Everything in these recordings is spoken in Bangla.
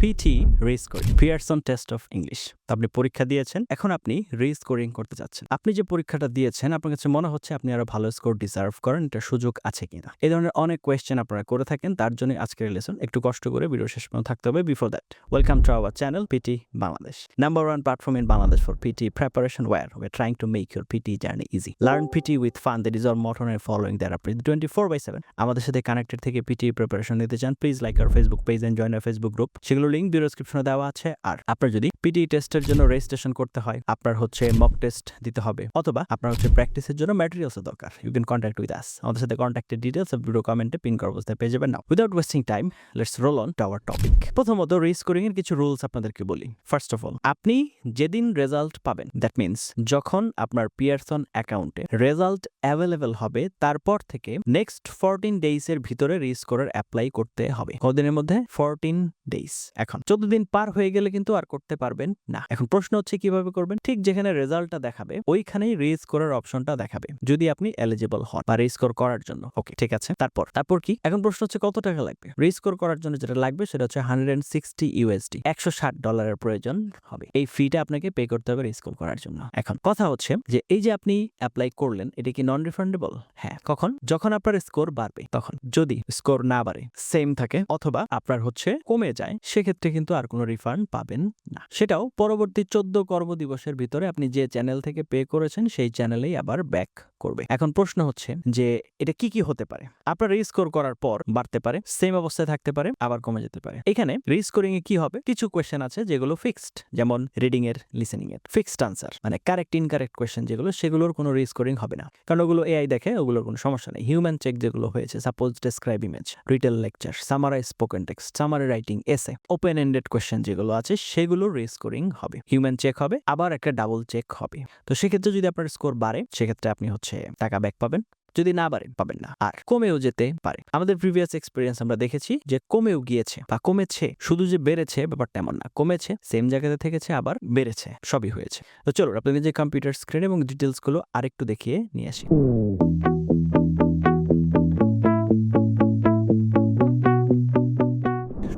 PTE Rescoring Pearson Test of English। আপনি পরীক্ষা দিয়েছেন, এখন আপনি রিস্কোরিং করতে যাচ্ছেন। আপনি যে পরীক্ষাটা দিয়েছেন আপনার কাছে মনে হচ্ছে আপনি আরো ভালো স্কোর ডিজার্ভ করেন, এটা সুযোগ আছে কিনা। এই ধরনের অনেক কোয়েশ্চেন আপনারা করে থাকেন, তার জন্য আজকের লেসন। একটু কষ্ট করে ভিডিও শেষ পর্যন্ত থাকতে হবে। Before that, welcome to our channel PTE Bangladesh, number one platform in Bangladesh for PTE preparation, where we're trying to make your PTE journey easy. Learn PTE with fun, that is our motto, and following that up 24/7 আমাদের সাথে কানেক্টেড থেকে PTE প্রিপারেশন নিতে চান, please like our Facebook page and join our Facebook group. সেগুলোর লিংক ভিডিও ডেসক্রিপশনে দেওয়া আছে। আর আপনার যদি PTE টেস্টের জন্য রেজিস্ট্রেশন করতে হয়, আপনার হচ্ছে মক টেস্ট দিতে হবে, অথবা আপনার হচ্ছে প্র্যাকটিসের জন্য ম্যাটেরিয়ালস দরকার, you can contact with us. আমাদের সাথে কন্ট্যাক্টের ডিটেইলস ভিডিও কমেন্টে পিন করা অবস্থায় পেয়ে যাবেন। Now without wasting time, let's roll on to our topic. প্রথমত রিস্কোরিং এর কিছু রুলস আপনাদেরকে বলি। ফার্স্ট অফ অল, আপনি যেদিন রেজাল্ট পাবেন, দ্যাট মিনস যখন আপনার পিয়ারসন অ্যাকাউন্টে রেজাল্ট অ্যাভেলেবল হবে, তারপর থেকে নেক্সট 14 ডেইজ এর ভিতরে রিস্কোরের অ্যাপ্লাই করতে হবে। কতদিনের মধ্যে? 14 ডেইজ। এখন 14 দিন পার হয়ে গেলে কিন্তু আর করতে পারবেন না। এখন প্রশ্ন হচ্ছে কিভাবে করবেন? ঠিক যেখানে রেজাল্টটা দেখাবে ওইখানেই রিস্কোরের অপশনটা দেখাবে, যদি আপনি এলিজিবল হন বা রিস্কোর করার জন্য। ওকে, ঠিক আছে। তারপর কি? এখন প্রশ্ন হচ্ছে কত টাকা লাগবে রিস্কোর করার জন্য? যেটা লাগবে সেটা হচ্ছে $160, $160 প্রয়োজন হবে। এই ফিটা আপনাকে পে করতে হবে রিস্কোর করার জন্য। এখন কথা হচ্ছে যে এই যে আপনি অ্যাপ্লাই করলেন, এটা কি নন রিফান্ডেবল? হ্যাঁ। কখন? যখন আপনার স্কোর বাড়বে তখন। যদি স্কোর না বাড়ে, সেম থাকে, অথবা আপনার হচ্ছে কমে যায়, সেক্ষেত্রে কিন্তু আর কোনো রিফান্ড পাবেন না। সেটাও পরবর্তী 14 কর্মদিবসের ভিতরে আপনি যে চ্যানেল থেকে পে করেছেন সেই চ্যানেলেই আবার ব্যাক করবে। এখন প্রশ্ন হচ্ছে যে এটা কি কি হতে পারে? আপনার রিস্কোর করার পর বাড়তে পারে, সেম অবস্থায় থাকতে পারে, আবার কমে যেতে পারে। এখানে রিস্কোরিং এ কি হবে? কিছু কোয়েশ্চেন আছে যেগুলো ফিক্সড, যেমন রিডিং এর, লিসেনিং এর ফিক্সড আনসার, মানে কারেক্ট ইনকারেক্ট কোয়েশ্চেন যেগুলো, সেগুলোর কোনো রিস্কোরিং হবে না, কারণ ওগুলো AI দেখে, ওগুলোর কোনো সমস্যা নেই। হিউম্যান চেক যেগুলো হয়েছে, suppose describe image, retell lecture, summarise spoken text, summary writing, essay, open ended question যেগুলো আছে, সেগুলো রিস্কোরিং হবে। হিউম্যান চেক হবে, আবার একটা ডাবল চেক হবে। তো সেক্ষেত্রে যদি আপনার স্কোর বাড়ে, সেক্ষেত্রে আপনি হচ্ছে টাকা ব্যাক পাবেন। যদি না বাড়ে, পাবেন না। আর কমেও যেতে পারে। আমাদের প্রিভিয়াস এক্সপিরিয়েন্স আমরা দেখেছি যে কমেও গিয়েছে বা কমেছে, শুধু যে বেড়েছে ব্যাপারটা এমন না। কমেছে, সেম জায়গাতে থেকেছে, আবার বেড়েছে, সবই হয়েছে। তো চলো আপনাদের যে কম্পিউটার স্ক্রিন এবং ডিটেলস গুলো আরেকটু দেখিয়ে নিয়ে আসি।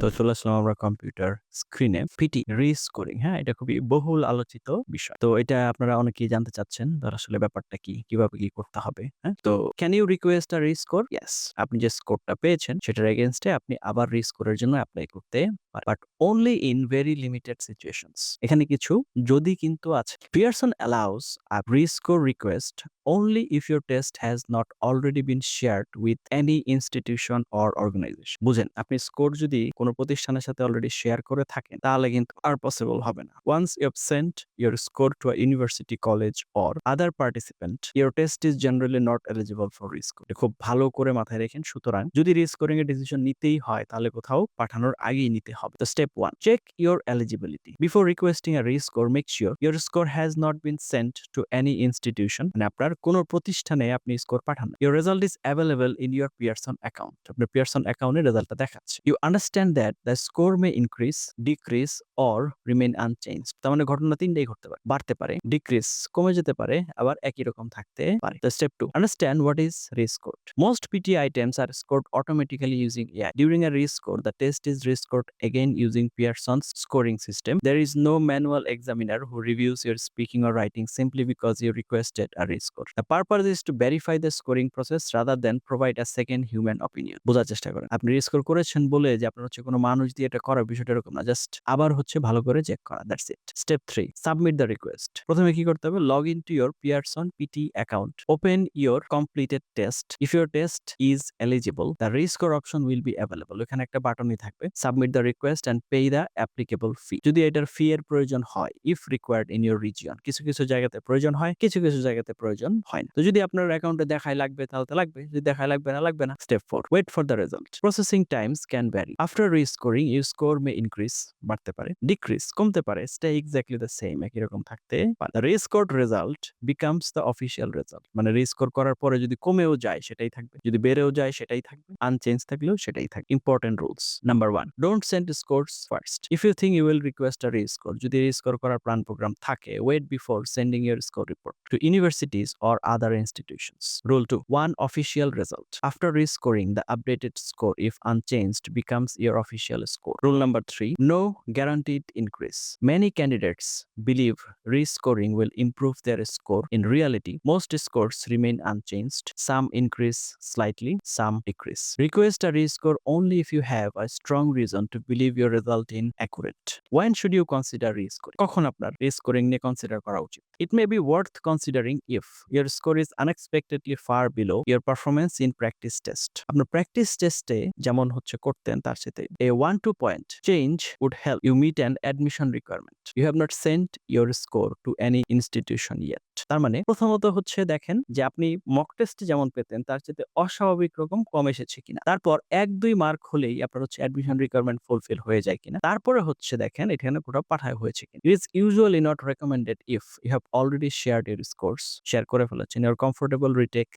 তো চলে আসলাম আমরা কম্পিউটার স্ক্রিনে। PTE রিস্কোরিং, হ্যাঁ, এটা খুবই বহুল আলোচিত বিষয়। তো এটা আপনারা অনেকেই জানতে চাচ্ছেন, আসলে ব্যাপারটা কি, কিভাবে কি করতে হবে। হ্যাঁ, তো can you request a rescore? Yes, আপনি যে স্কোরটা পেয়েছেন সেটার এগেইনস্টে আপনি আবার রিস্কোরের জন্য অ্যাপ্লাই করতে পারেন, but only in very limited situations. এখানে কিছু যদি কিন্তু আছে। Pearson allows a rescore request only if your test has not already been shared with any institution or organization. বুঝেন, আপনি স্কোর যদি কোনো প্রতিষ্ঠানের সাথে অলরেডি শেয়ার করে থাকেন, তাহলে কিন্তু আর পসিবল হবে না। Once you have sent your score to a university, college or other participant, your test is generally not eligible for rescore. খুব ভালো করে মাথায় রাখেন। সুতরাং যদি রিস্কোরিং এর ডিসিশন নিতেই হয়, তাহলে কোথাও পাঠানোর আগেই নিতে হবে। তো step 1, check your eligibility. Before requesting a rescore, make sure your score has not been sent to any institution, মানে আপনার কোনো প্রতিষ্ঠানে আপনি স্কোর পাঠান না। Your result is available in your Pearson account. আপনার Pearson অ্যাকাউন্টে রেজাল্টটা দেখাচ্ছে। You understand that the score may increase, decrease or remain unchanged. তার মানে ঘটনা তিনটাই ঘটতে পারে। বাড়তে পারে, ডিক্রিজ কমে যেতে পারে, আবার একই রকম থাকতে পারে। তো step 2, understand what is rescored. Most PTE items are scored automatically using AI. During a rescore, the test is rescored again using Pearson's scoring system. There is no manual examiner who reviews your speaking or writing simply because you requested a rescore. The purpose is to verify the scoring process rather than provide a second human opinion. বোঝার চেষ্টা করেন, আপনি রিস্কোর করেছেন বলে যে আপনার হচ্ছে কোনো মানুষ দিয়ে এটা করার বিষয়টা এরকম না, জাস্ট আবার হচ্ছে ভালো করে চেক করা, that's it. Step 3, submit the request. প্রথমে কি করতে হবে? Log in to your Pearson PTE account, open your completed test. If your test is eligible, the rescore option will be available. এখানে একটা বাটনই থাকবে, submit the request and pay the applicable fee. যদি এটার ফি এর প্রয়োজন হয়, if required in your region, কিছু কিছু জায়গাতে প্রয়োজন হয়, কিছু কিছু জায়গাতে প্রয়োজন হয় না। তো যদি আপনার অ্যাকাউন্টে দেখায় লাগবে, তাহলে তো লাগবে, যদি দেখায় লাগবে না, লাগবে না। Step 4, wait for the result. Processing times can vary. After rescoring your score may increase, বাড়তে পারে, ডিক্রিজ কমতে পারে, স্টে এক্স্যাক্টলি দ্য সেম, একই রকম থাকতে পারে। The rescored result becomes the official result, মানে রিস্কোর করার পরে যদি কমেও যায় সেটাই থাকবে, যদি বেড়েও যায় সেটাই থাকবে, আনচেঞ্জ থাকলেও সেটাই থাকবে। Important rules. Number 1, don't send scores first. If you think you will request a rescore, যদি রিস্কোর করার প্ল্যান প্রোগ্রাম থাকে, wait before sending your score report to universities or other institutions. Rule 2. One official result. After rescoring, the updated score, if unchanged, becomes your official score. Rule number 3. No guaranteed increase. Many candidates believe rescoring will improve their score. In reality, most scores remain unchanged. Some increase slightly, some decrease. Request a rescore only if you have a strong reason to believe your result inaccurate. When should you consider rescoring? কখন আপনার rescoring নিয়ে consider করা উচিত? It may be worth considering if your score is unexpectedly far below your performance in practice test. আপনার practice testে যেমন হচ্ছে করতেন তার সাথে a 1-2 point change would help you meet an admission requirement. You have not sent your score to any institution yet. তার মানে প্রথমত হচ্ছে দেখেন যে আপনি মক টেস্টে যেমন পেতেন তার চাইতে অস্বাভাবিক রকম কম এসেছে কিনা, তারপর 1-2 মার্ক হলেই আপনার হচ্ছে অ্যাডমিশন রিকোয়ারমেন্ট ফুলফিল হয়ে যায় কিনা, তারপরে হচ্ছে দেখেন এখানে কোথাও পাঠায় হয়েছে কিনা। It is usually not recommended if you have already shared your scores, share করে ফেলেছেন, you are comfortable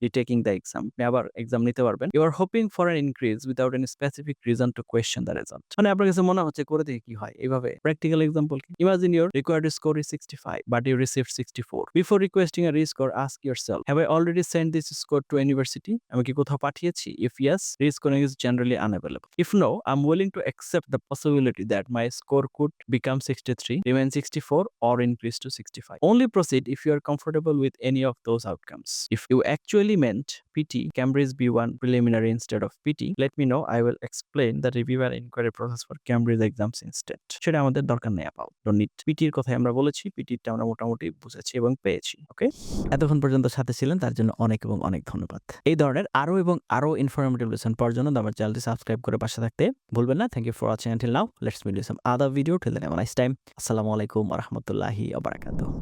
retaking the exam, আপনি আবার এক্সাম নিতে পারবেন। You are hoping for an increase without any specific reason to question the result. মানে আপনার কাছে মনে হচ্ছে করে দেখে কি হয়। এইভাবে প্র্যাকটিক্যাল এক্সাম্পল কি, imagine your required score is 65 but you received 64। Before requesting a rescore, ask yourself, have I already sent this score to a university? আমি কি কোথাও পাঠিয়েছি? If yes, rescoring is generally unavailable. If no, I'm willing to accept the possibility that my score could become 63, remain 64, or increase to 65. Only proceed if you are comfortable with any of those outcomes. If you actually meant PT, Cambridge B1 preliminary instead of PT, let me know. I will explain the review and inquiry process for Cambridge exams instead. সেটা আমাদের দরকার নেই আপাতত। Don't need. PT এর কথাই আমরা বলেছি, PT টা আমরা মোটামুটি বুঝেছি এবং পেয়েছি। ওকে? এতক্ষণ পর্যন্ত সাথে ছিলেন তার জন্য অনেক এবং অনেক ধন্যবাদ। এই ধরনের আরো এবং আরো ইনফরমেটিভ লেসন পাওয়ার জন্য আমার চ্যানেলটি সাবস্ক্রাইব করে পাশে থাকতে ভুলবেন না। Thank you for watching until now. Let's meet in some other video. Till then have a nice time. আসসালামু আলাইকুম ওয়া রাহমাতুল্লাহি ওয়া বারাকাতুহু।